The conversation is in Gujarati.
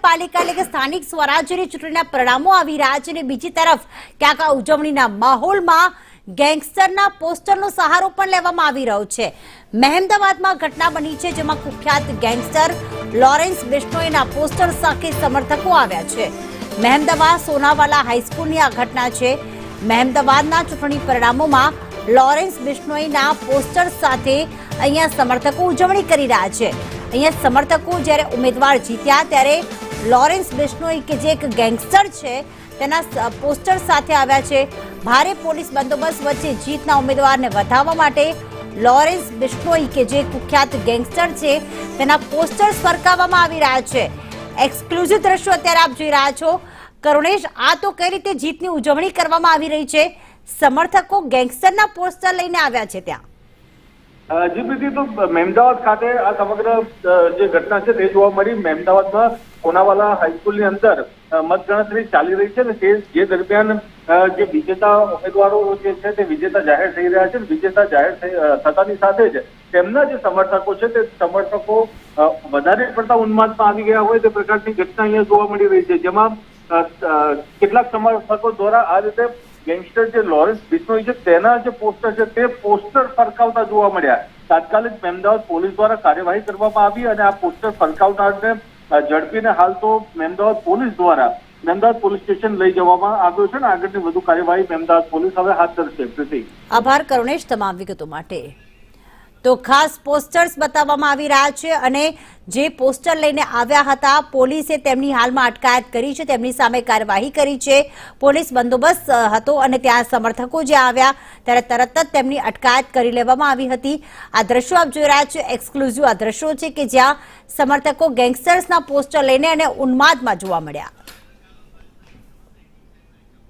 નગરપાલિકા એટલે કે સ્થાનિક સ્વરાજ્યની ચૂંટણીના પરિણામો આવી રહ્યા છે અને બીજી તરફ ક્યાંક આ ઉજવણીના માહોલમાં ગેંગસ્ટરના પોસ્ટરનો સહારો પણ લેવામાં આવી રહ્યો છે। મહેમદાવાદમાં ઘટના બની છે જેમાં કુખ્યાત ગેંગસ્ટર લોરેન્સ બિશ્નોઈના પોસ્ટર સાથે સમર્થકો આવ્યા છે। મહેમદાવાદ સોનાવાલા હાઈસ્કૂલની આ ઘટના છે। મહેમદાવાદના ચૂંટણી પરિણામોમાં લોરેન્સ બિશ્નોઈના પોસ્ટર સાથે અહીંયા સમર્થકો ઉજવણી કરી રહ્યા છે। અહીંયા સમર્થકો જ્યારે ઉમેદવાર જીત્યા ત્યારે લોરેન્સ બિશ્નોઈ કે જે એક ગેંગસ્ટર છે તેના પોસ્ટર સાથે આવ્યા છે। ભારે પોલીસ બંદોબસ્ત વચ્ચે જીતના ઉમેદવારને વધાવવા માટે લોરેન્સ બિશ્નોઈ કે જે કુખ્યાત ગેંગસ્ટર છે તેના પોસ્ટર્સ ફરકાવવામાં આવી રહ્યા છે। એક્સક્લુઝિવ દ્રશ્યો અત્યારે આપ જોઈ રહ્યા છો। કરુણેશ, આ તો કઈ રીતે જીતની ઉજવણી કરવામાં આવી રહી છે? સમર્થકો ગેંગસ્ટરના પોસ્ટર લઈને આવ્યા છે ત્યાં। જી પ્રીતિ, તો મહેમદાવાદ ખાતે આ સમગ્ર જે ઘટના છે તે જોવા મળી। મહેમદાવાદમાં સોનાવાલા હાઈસ્કૂલની અંદર મતગણતરી ચાલી રહી છે અને તે જે દરમિયાન જે વિજેતા ઉમેદવારો જે છે તે વિજેતા જાહેર થઈ રહ્યા છે। વિજેતા જાહેર થતાની સાથે જ તેમના જે સમર્થકો છે તે સમર્થકો વધારે પડતા ઉન્માદમાં આવી ગયા હોય તે પ્રકારની ઘટના અહીંયા જોવા મળી રહી છે, જેમાં કેટલાક સમર્થકો દ્વારા આ રીતે ગેંગસ્ટર જે લોરેન્સ બિશ્નોઈ છે તેના જે પોસ્ટર છે તે પોસ્ટર ફરકાવતા જોવા મળ્યા। તાત્કાલિક મહેમદાવાદ પોલીસ દ્વારા કાર્યવાહી કરવામાં આવી અને આ પોસ્ટર ફરકાવનારને ઝડપીને હાલ તો મહેમદાવાદ પોલીસ દ્વારા મહેમદાવાદ પોલીસ સ્ટેશન લઈ જવામાં આવ્યો છે અને આગળની વધુ કાર્યવાહી મહેમદાવાદ પોલીસ હવે હાથ ધરશે। પ્રીતિ, આભાર કરુણેશ તમામ વિગતો માટે। તો ખાસ પોસ્ટર્સ બતાવવામાં આવી રહ્યા છે અને જે પોસ્ટર લઈને આવ્યા હતા પોલીસે તેમની હાલમાં અટકાયત કરી છે, તેમની સામે કાર્યવાહી કરી છે। પોલીસ બંદોબસ્ત હતો અને ત્યાં સમર્થકો જે આવ્યા ત્યારે તરત જ તેમની અટકાયત કરી લેવામાં આવી હતી। આ દ્રશ્યો આપ જોઈ રહ્યા છો, એક્સક્લુઝિવ આ દ્રશ્યો છે કે જ્યાં સમર્થકો ગેંગસ્ટર્સના પોસ્ટર લઈને અને ઉન્માદમાં જોવા મળ્યા।